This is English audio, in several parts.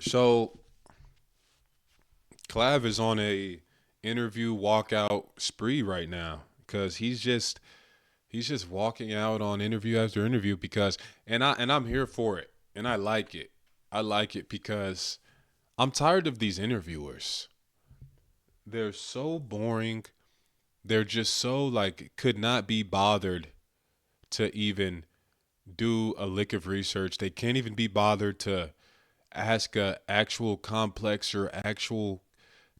So Clav is on a interview walkout spree right now because he's just walking out on interview after interview because and I'm here for it and I like it. I like it because I'm tired of these interviewers. They're so boring. They're just so like could not be bothered to even do a lick of research. They can't even be bothered to ask a actual complex or actual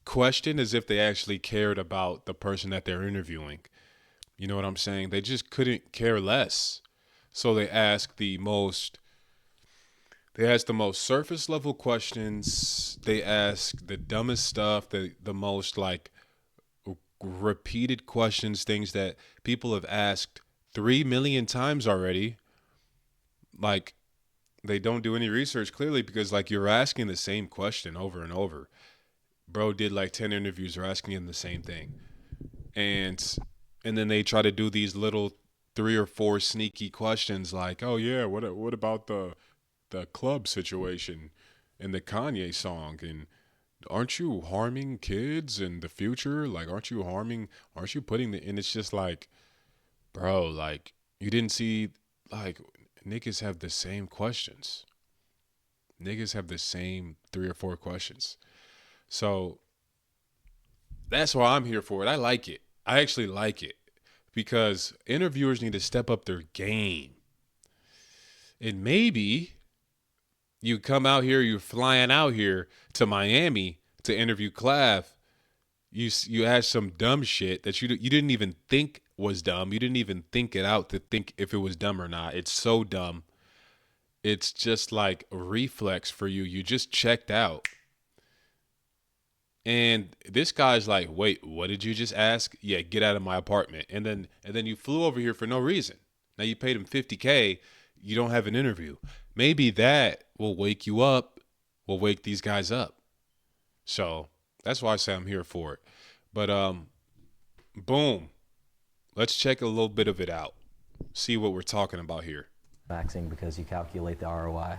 question as if they actually cared about the person that they're interviewing. You know what I'm saying? They just couldn't care less. So they ask the most surface level questions. They ask the dumbest stuff, the most like repeated questions, things that people have asked 3 million times already. Like they don't do any research clearly because like you're asking the same question over and over. Bro did like 10 interviews, are asking him the same thing. and and then they try to do these little three or four sneaky questions like, "Oh yeah, what about the club situation and the Kanye song and aren't you harming kids in the future? Like aren't you putting the and it's just like, bro, like you didn't see like niggas have the same questions. Niggas have the same three or four questions. So that's why I'm here for it. I like it. I actually like it because interviewers need to step up their game. And maybe you come out here, you're flying out here to Miami to interview Clav. You ask some dumb shit that you didn't even think was dumb. You didn't even think it out to think if it was dumb or not. It's so dumb. It's just like a reflex for you. You just checked out. And this guy's like, "Wait, what did you just ask? Yeah, get out of my apartment." And then you flew over here for no reason. Now you paid him 50K. You don't have an interview. Maybe that will wake you up. Will wake these guys up. So that's why I say I'm here for it. But boom. Let's check a little bit of it out. See what we're talking about here. Maxing because you calculate the ROI.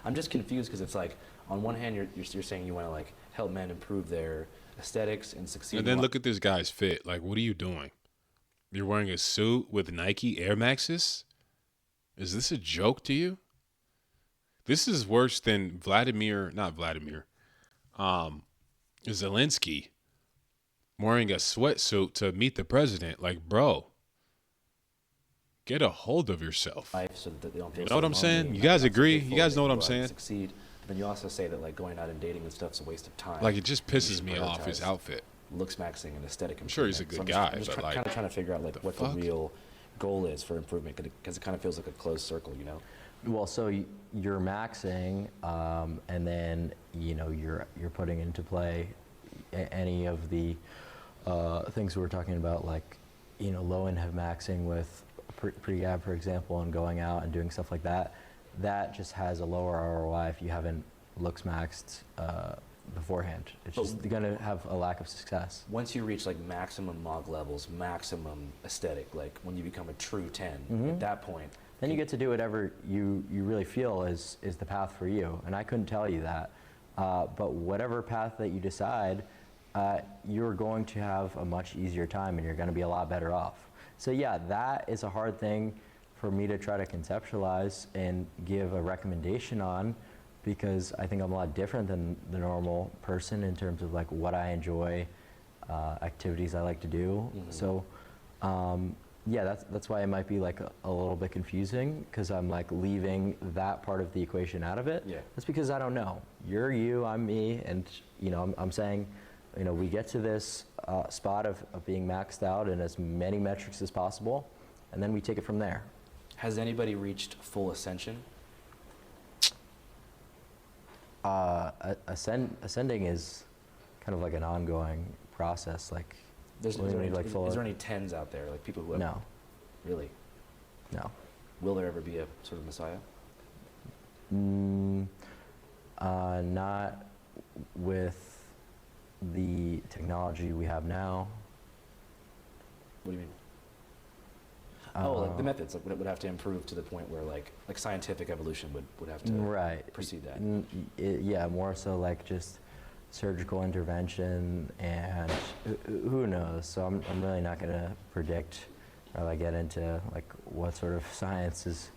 I'm just confused because it's like, on one hand, you're saying you want to like help men improve their aesthetics and succeed. And then look at this guy's fit. Like, what are you doing? You're wearing a suit with Nike Air Maxes? Is this a joke to you? This is worse than not Vladimir, um, Zelensky wearing a sweatsuit to meet the president. Like, bro, get a hold of yourself. life so that they don't feel You know so what I'm lonely saying? and You guys not so agree? You grateful, guys and know they what can I'm go out and saying? succeed. But then you also say that like going out and dating and stuff's a waste of time. Like, it just and you pisses should me off, his prioritize outfit. looks maxing and aesthetic I'm sure improvement. he's a good So guy, I'm just but like, kind of trying to figure out like the what fuck? the real goal is for improvement because it kind of feels like a closed circle, you know? Well, so you're maxing, and then you're putting into play any of the things we were talking about, like low end have maxing with pre-gab, for example, and going out and doing stuff like that. That just has a lower ROI if you haven't looks maxed beforehand. It's But just going to have a lack of success. once you reach like maximum mog levels, maximum aesthetic, like when you become a true 10, at that point, Then you get to do whatever you really feel is the path for you. And I couldn't tell you that. But whatever path that you decide, you're going to have a much easier time and you're going to be a lot better off. So yeah, that is a hard thing for me to try to conceptualize and give a recommendation on, because I think I'm a lot different than the normal person in terms of like what I enjoy, activities I like to do. So yeah, that's why it might be like a little bit confusing, because I'm like leaving that part of the equation out of it. Yeah. That's because I don't know. You're you, I'm me, and I'm saying, we get to this spot of being maxed out in as many metrics as possible, and then we take it from there. has anybody reached full ascension? Ascending is kind of like an ongoing process. Like, Is we there, need, like, full. is there any 10s out there, like people who have, No, really? no. Will there ever be a sort of messiah? Mm, not with the technology we have now. What do you mean? Like the methods like, would have to improve to the point where like scientific evolution would have to Right. precede that. Yeah, more so like just surgical intervention and who knows. So I'm really not going to predict or like get into like what sort of science is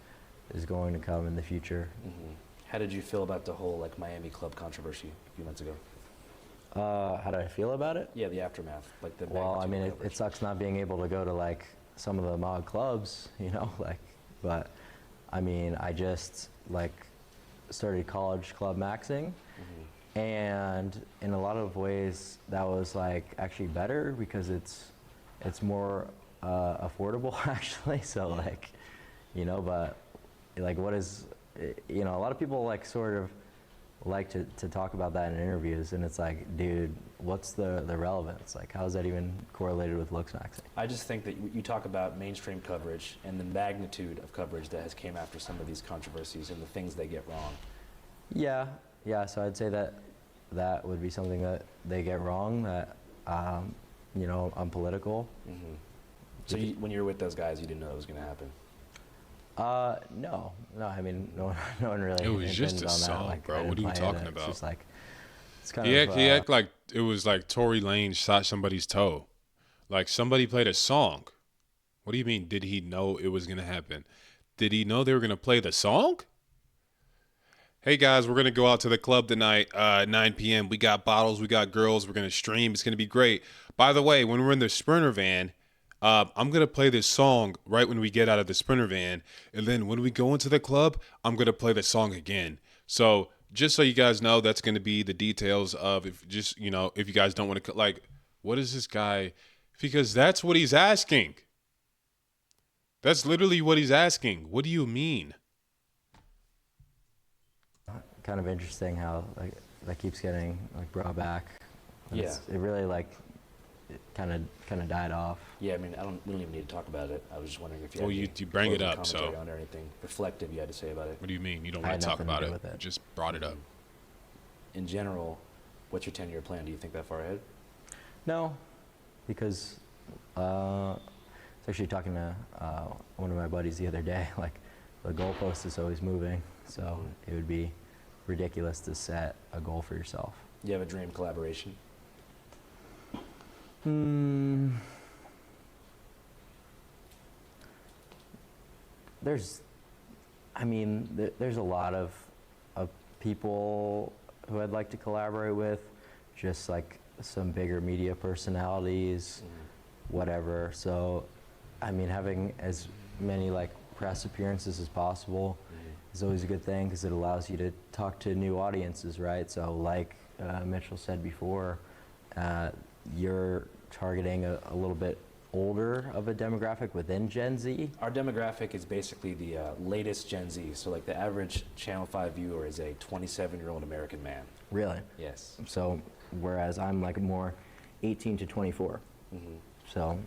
going to come in the future. How did you feel about the whole like Miami club controversy a few months ago? How do I feel about it? Yeah, the aftermath, like the Well, I magnitude mean, of it coverage. sucks not being able to go to like some of the mod clubs, you know, like, but I mean, I just like started college club maxing, and in a lot of ways that was like actually better because it's more affordable actually. So like, you know, but like what is, you know, a lot of people like sort of like to talk about that in interviews, and it's like, dude, what's the relevance? Like, how is that even correlated with looks maxing? I just think that you talk about mainstream coverage and the magnitude of coverage that has came after some of these controversies and the things they get wrong. Yeah, yeah. So I'd say that would be something that they get wrong. That you know, I'm political. So when you were with those guys, you didn't know it was going to happen. No. I mean, no one really. It was just intended a on that. song, Like, bro. I didn't What are you plan talking it. about? It's just like it's kind He of. act like it was like Tory Lanez shot somebody's toe. Like somebody played a song. What do you mean? Did he know it was gonna happen? Did he know they were gonna play the song? Hey guys, we're gonna go out to the club tonight, 9 p.m. We got bottles, we got girls. We're gonna stream. It's gonna be great. By the way, when we're in the Sprinter van, I'm gonna play this song right when we get out of the Sprinter van, and then when we go into the club, I'm gonna play the song again. So just so you guys know, that's gonna be the details of if just you know if you guys don't want to like, what is this guy? Because that's what he's asking. That's literally what he's asking. What do you mean? Kind of interesting how like that keeps getting like brought back. It really like it kind of died off. Yeah, I mean, we don't even need to talk about it. I was just wondering if you Well, had you any bring it closing up, so- commentary on it or anything reflective you had to say about it. What do you mean? You don't I want had to talk nothing to about do it? with it. Just brought it up. In general, what's your 10-year plan? Do you think that far ahead? No, because I was actually talking to one of my buddies the other day. Like, the goalpost is always moving, so it would be ridiculous to set a goal for yourself. You have a dream collaboration? There's a lot of people who I'd like to collaborate with, just like some bigger media personalities, whatever. So, I mean, having as many like press appearances as possible is always a good thing because it allows you to talk to new audiences, right? So, like Mitchell said before, you're targeting a little bit older of a demographic within Gen Z. Our demographic is basically the latest Gen Z. So like the average Channel 5 viewer is a 27-year-old American man. Really? Yes. So, whereas I'm like more 18 to 24. So,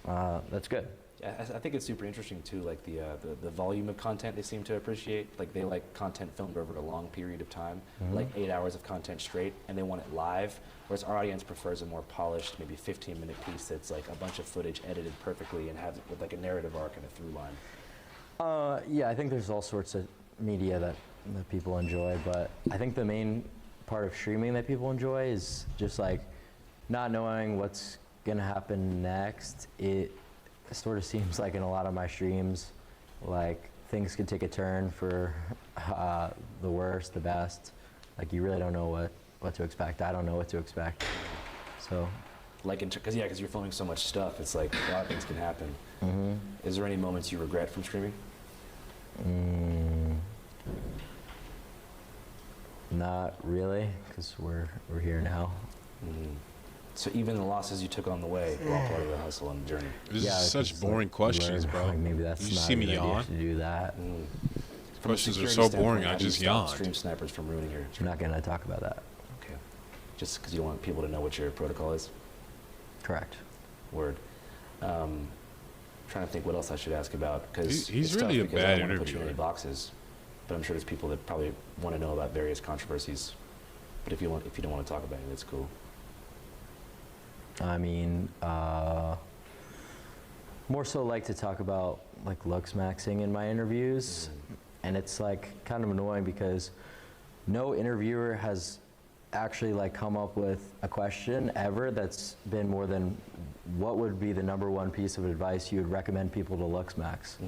that's good. Yeah, I think it's super interesting too, like the volume of content they seem to appreciate. Like they like content filmed over a long period of time, like 8 hours of content straight, and they want it live. Whereas our audience prefers a more polished, maybe 15-minute piece that's like a bunch of footage edited perfectly and has with like a narrative arc and a through line. Yeah, I think there's all sorts of media that people enjoy, but I think the main part of streaming that people enjoy is just like not knowing what's gonna happen next. It sort of seems like in a lot of my streams, like things could take a turn for the worst, the best. Like you really don't know what to expect. I don't know what to expect. So, Like, because you're filming so much stuff, it's like a lot of things can happen. Is there any moments you regret from streaming? not really, because we're here now. So even the losses you took on the way were all part of the hustle and the journey. This Yeah, is such it's boring like, questions, learn, bro. like, maybe that's Did you not see a me good idea yawn? to do that. From a Questions are security so standpoint, boring, how I do you just stop yawned. stream snipers from ruining your I'm not gonna talk about that. Okay. Just because you don't want people to know what your protocol is? Correct. Word. Trying to think what else I should ask about, because He's it's really a tough because I bad don't want to put you in interviewer. any boxes, but I'm sure there's people that probably want to know about various controversies. But if you don't want to talk about it, that's cool. I mean, more so like to talk about like looks maxing in my interviews, and it's like kind of annoying because no interviewer has actually like come up with a question ever that's been more than what would be the #1 piece of advice you would recommend people to looks max.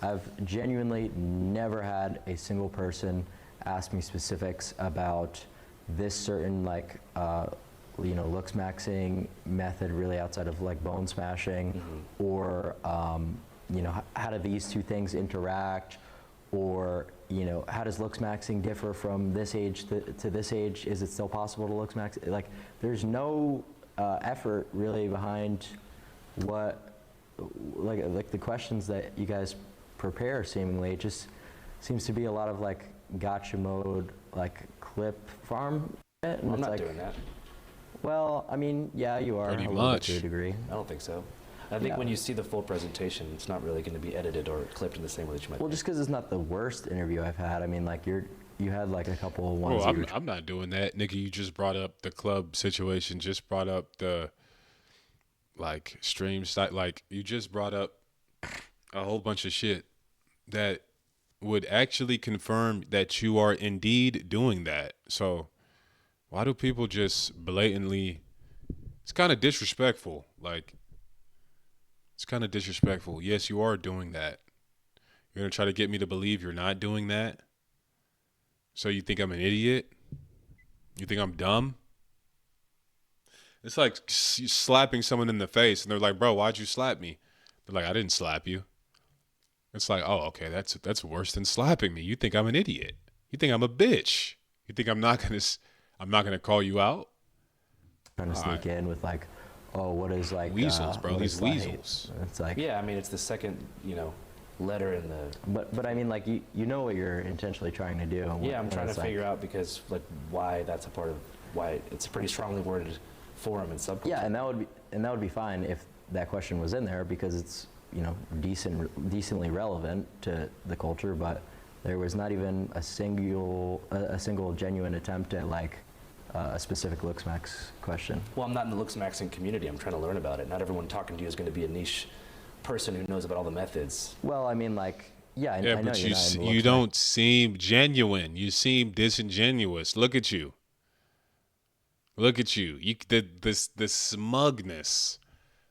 I've genuinely never had a single person ask me specifics about this certain like looks maxing method really outside of like bone smashing, or how do these two things interact, or how does looks maxing differ from this age to this age? Is it still possible to looks max? Like, there's no effort really behind what like the questions that you guys prepare. Seemingly, it just seems to be a lot of like gotcha mode, like clip farm. Well, I'm not like, doing that. Well, I mean, yeah, you are Pretty a little bit much. to a degree. I don't think so. I think Yeah. when you see the full presentation, it's not really going to be edited or clipped in the same way that you might Well, think. just because it's not the worst interview I've had. I mean, like you had like a couple of ones. Well, you were I'm not doing that, nigga. You just brought up the club situation. Just brought up the like stream site. Like you just brought up a whole bunch of shit that would actually confirm that you are indeed doing that. So why do people just blatantly? It's kind of disrespectful. Like it's kind of disrespectful. Yes, you are doing that. You're gonna try to get me to believe you're not doing that. So you think I'm an idiot? You think I'm dumb? It's like slapping someone in the face, and they're like, "Bro, why'd you slap me?" They're like, "I didn't slap you." It's like, "Oh, okay, that's worse than slapping me. You think I'm an idiot? You think I'm a bitch? You think I'm not gonna call you out?" trying to sneak in with like, oh, what is like Weasels, bro. what These is light? weasels. It's like, Yeah, I mean, it's the second, letter in the. but I mean, like you know what you're intentionally trying to do. Yeah, I'm when trying to it's like- figure out because why that's a part of why it's a pretty strongly worded forum and subculture. Yeah, and that would be fine if that question was in there because it's decently relevant to the culture, but there was not even a single genuine attempt at like a specific looks max question. Well, I'm not in the looks maxing community. I'm trying to learn about it. Not everyone talking to you is going to be a niche person who knows about all the methods. Well, I mean, like, yeah, Yeah, I know but you're not in the you looks don't seem genuine. You seem disingenuous. Look at you. Look at you. The smugness,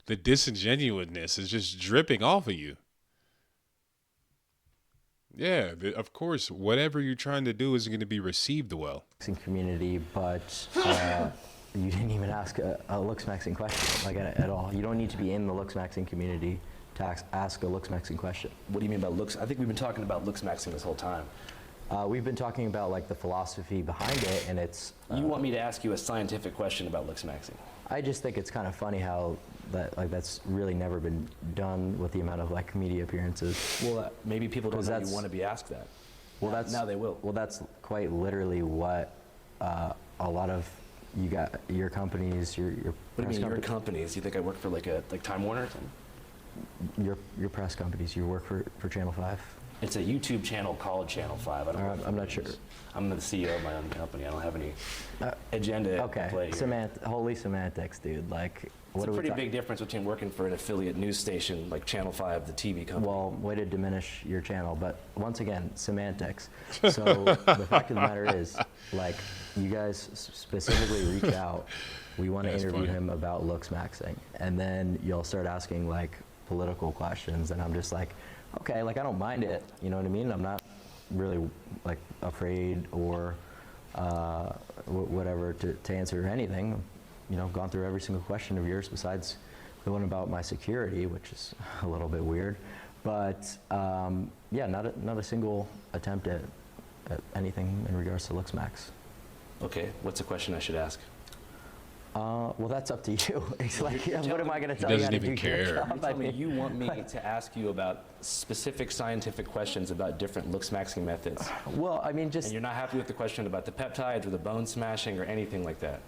the disingenuousness is just dripping off of you. Yeah, of course, whatever you're trying to do is going to be received well. maxing community, but you didn't even ask a looks maxing question, like at all. You don't need to be in the looks maxing community to ask a looks maxing question. What do you mean by looks? I think we've been talking about looks maxing this whole time. We've been talking about like the philosophy behind it, and it's. You want me to ask you a scientific question about looks maxing? I just think it's kind of funny how that's really never been done with the amount of like media appearances. Well, maybe people don't 'Cause know you that's- want to be asked that. Well, that's now they will. Well, that's quite literally what a lot of your companies, your What do you press mean, your company- companies? You think I work for like Time Warner? your press companies. You work for Channel 5. It's a YouTube channel called Channel 5. I don't know. I'm not sure. I'm the CEO of my own company. I don't have any agenda at Okay, play here. holy semantics, dude. Like, what It's a are we pretty talking? big difference between working for an affiliate news station like Channel 5, the TV company. Well, way to diminish your channel, but once again, semantics. So the fact of the matter is, like, you guys specifically reach out. We want to That's interview funny. him about looks maxing, and then you'll start asking like political questions, and I'm just like, okay, like I don't mind it. You know what I mean? I'm not really like afraid or whatever to answer anything. Gone through every single question of yours besides the one about my security, which is a little bit weird. But yeah, not a single attempt at anything in regards to looks max. Okay, what's a question I should ask? Well, that's up to you. It's like, You're what am I going to He tell you how doesn't to do even your care. job? You tell me you want me to ask you about specific scientific questions about different looks maxing methods. Well, I mean, And just you're not happy with the question about the peptides or the bone smashing or anything like that.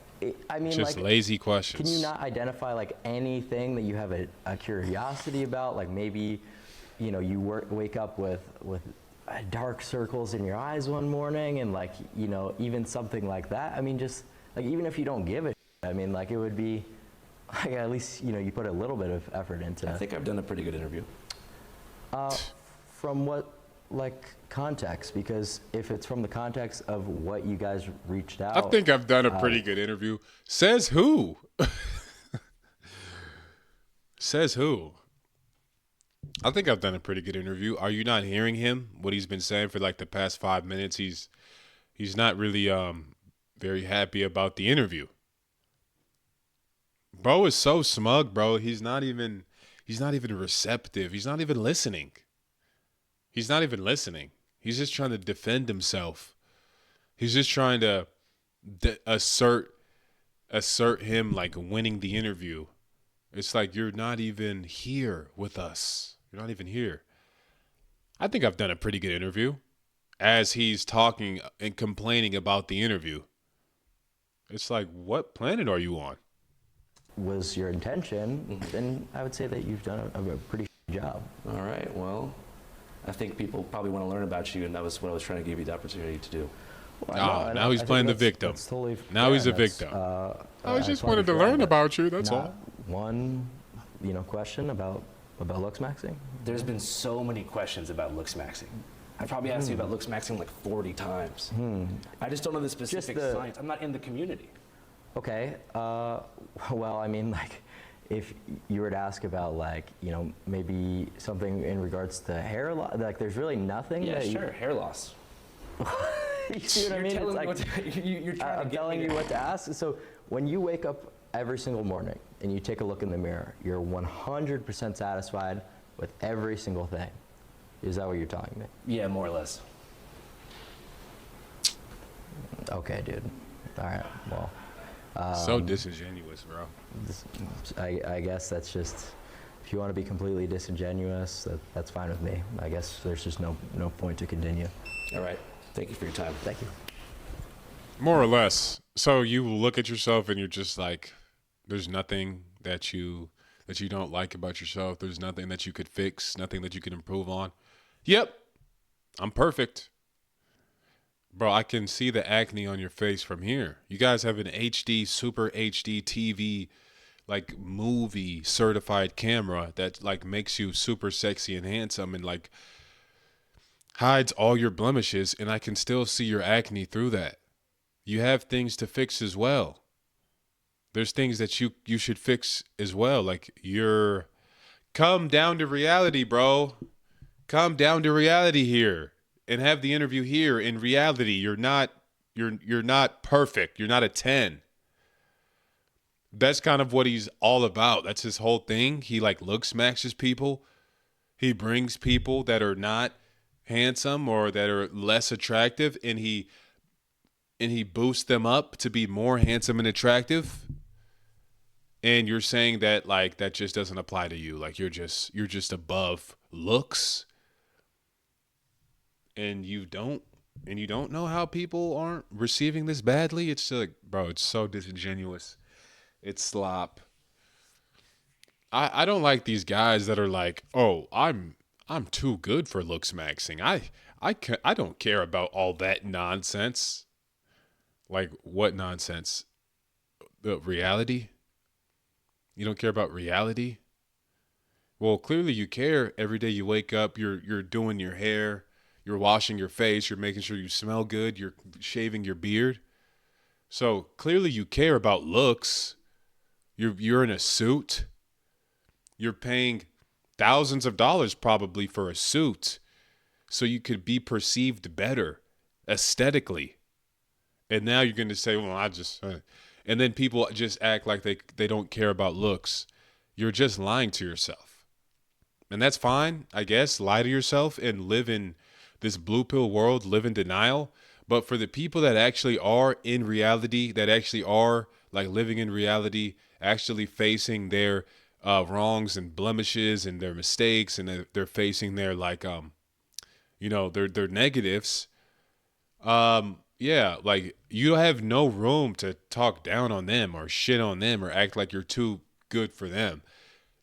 I mean, Just like, lazy questions. can you not identify like anything that you have a curiosity about? Like maybe, you wake up with dark circles in your eyes one morning, and like, even something like that. I mean, just like even if you don't give a shit, I mean, like it would be at least you put a little bit of effort into. I think I've done a pretty good interview. From what context? Because if it's from the context of what you guys reached out, I think I've done a pretty good interview. Says who? Says who? I think I've done a pretty good interview. Are you not hearing him? What he's been saying for like the past 5 minutes? He's not really very happy about the interview. Bro is so smug, bro. He's not even receptive. He's not even listening. He's not even listening. He's just trying to defend himself. He's just trying to assert him like winning the interview. It's like you're not even here with us. You're not even here. I think I've done a pretty good interview as he's talking and complaining about the interview. It's like, what planet are you on? Was your intention, then I would say that you've done a pretty job. All right, well, I think people probably want to learn about you, and that was what I was trying to give you the opportunity to do. Well, Now he's playing the victim. That's totally Now fair. he's a That's, victim. I just wanted to learn about you, that's all. One, question about looks maxing. There's been so many questions about looks maxing. I probably asked you about looks maxing like 40 times. I just don't know the specific science. I'm not in the community. Okay. Well, I mean, like, if you were to ask about, like, maybe something in regards to hair loss, like, there's really nothing. Yeah, sure. Hair loss. You see what I mean? Telling It's like, you're trying I'm to get telling me you to- what to ask. So when you wake up every single morning and you take a look in the mirror, you're 100% satisfied with every single thing. Is that what you're telling me? Yeah, more or less. Okay, dude. All right. Well, So disingenuous, bro. I guess that's just, if you want to be completely disingenuous, that's fine with me. I guess there's just no point to continue. All right. Thank you for your time. Thank you. More or less. So you look at yourself and you're just like, there's nothing that you don't like about yourself. There's nothing that you could fix, nothing that you could improve on. Yep, I'm perfect. Bro, I can see the acne on your face from here. You guys have an HD, super HD TV, like movie certified camera that like makes you super sexy and handsome and like hides all your blemishes, and I can still see your acne through that. You have things to fix as well. There's things that you should fix as well. Like come down to reality, bro. Come down to reality here and have the interview here. In reality, you're not perfect. You're not a 10. That's kind of what he's all about. That's his whole thing. He like looks maxes people. He brings people that are not handsome or that are less attractive, and he boosts them up to be more handsome and attractive. And you're saying that like that just doesn't apply to you. Like you're just above looks. And you don't know how people aren't receiving this badly. It's like, bro, it's so disingenuous. It's slop. I don't like these guys that are like, oh, I'm too good for looks maxing. I don't care about all that nonsense. Like what nonsense? The reality? You don't care about reality? Well, clearly you care. Every day you wake up, you're doing your hair, you're washing your face, you're making sure you smell good, you're shaving your beard. So clearly you care about looks. You're in a suit. You're paying thousands of dollars probably for a suit so you could be perceived better aesthetically. And now you're going to say, well, and then people just act like they don't care about looks. You're just lying to yourself. And that's fine, I guess. Lie to yourself and live in this blue pill world, live in denial. But for the people that actually are in reality, that actually are like living in reality, actually facing their wrongs and blemishes and their mistakes, and they're facing their like their negatives. Yeah, like you have no room to talk down on them or shit on them or act like you're too good for them.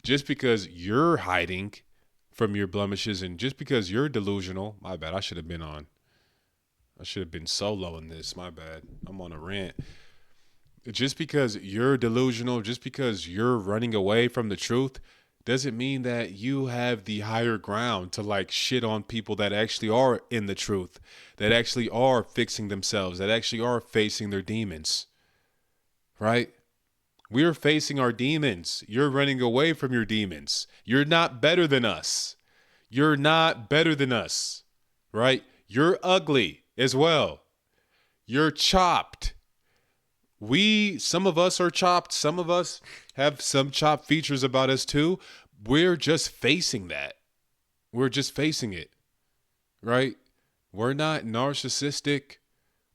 Just because you're hiding from your blemishes and just because you're delusional, my bad. I should have been solo in this. My bad. I'm on a rant. Just because you're delusional, just because you're running away from the truth, doesn't mean that you have the higher ground to like shit on people that actually are in the truth, that actually are fixing themselves, that actually are facing their demons, right? We're facing our demons. You're running away from your demons. You're not better than us. You're not better than us, right? You're ugly as well. You're chopped. Some of us are chopped. Some of us have some chopped features about us too. We're just facing that. We're just facing it, right? We're not narcissistic.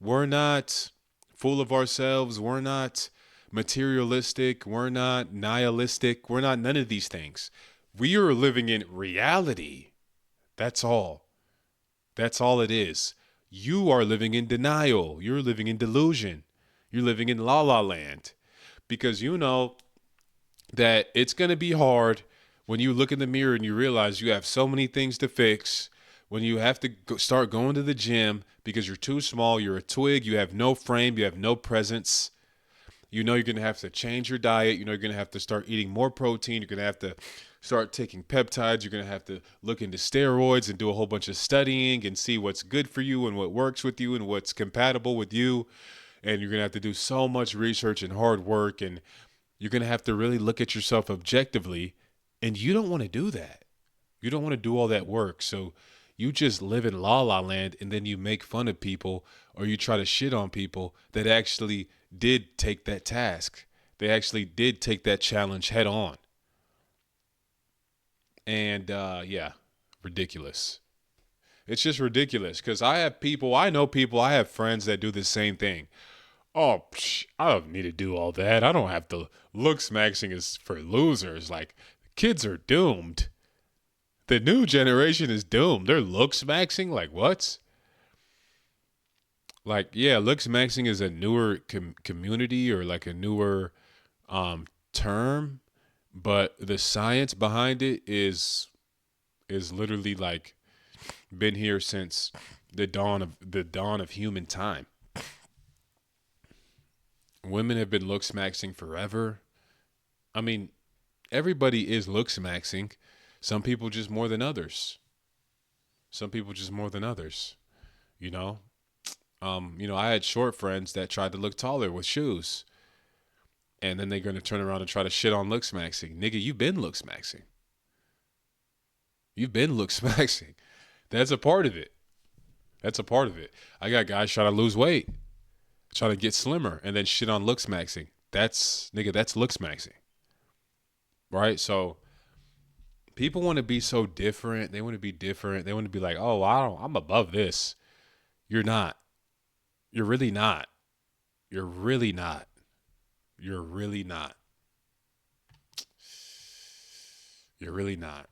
We're not full of ourselves. We're not materialistic. We're not nihilistic. We're not none of these things. We are living in reality. That's all. That's all it is. You are living in denial. You're living in delusion. You're living in la la land because you know that it's going to be hard when you look in the mirror and you realize you have so many things to fix. When you have to start going to the gym because you're too small, you're a twig, you have no frame, you have no presence. You know you're going to have to change your diet. You know you're going to have to start eating more protein. You're going to have to start taking peptides. You're going to have to look into steroids and do a whole bunch of studying and see what's good for you and what works with you and what's compatible with you. And you're going to have to do so much research and hard work. And you're going to have to really look at yourself objectively. And you don't want to do that. You don't want to do all that work. So you just live in la la land and then you make fun of people or you try to shit on people that actually did take that task. They actually did take that challenge head on. And yeah, ridiculous. It's just ridiculous because I know people, I have friends that do the same thing. Oh, I don't need to do all that. I don't have to. Looks maxing is for losers. Like, kids are doomed. The new generation is doomed. They're looks maxing? Like, what? Like, yeah, looks maxing is a newer community or like a newer term, but the science behind it is literally like been here since the dawn of human time. Women have been looks maxing forever. I mean, everybody is looks maxing. Some people just more than others. Some people just more than others. You know. I had short friends that tried to look taller with shoes, and then they're gonna turn around and try to shit on looks maxing. Nigga, you've been looks maxing. You've been looks maxing. That's a part of it. That's a part of it. I got guys trying to lose weight, trying to get slimmer, and then shit on looks maxing. That's looks maxing. Right? So people want to be so different. They want to be different. They want to be like, oh, I'm above this. You're not. You're really not. You're really not. You're really not. You're really not.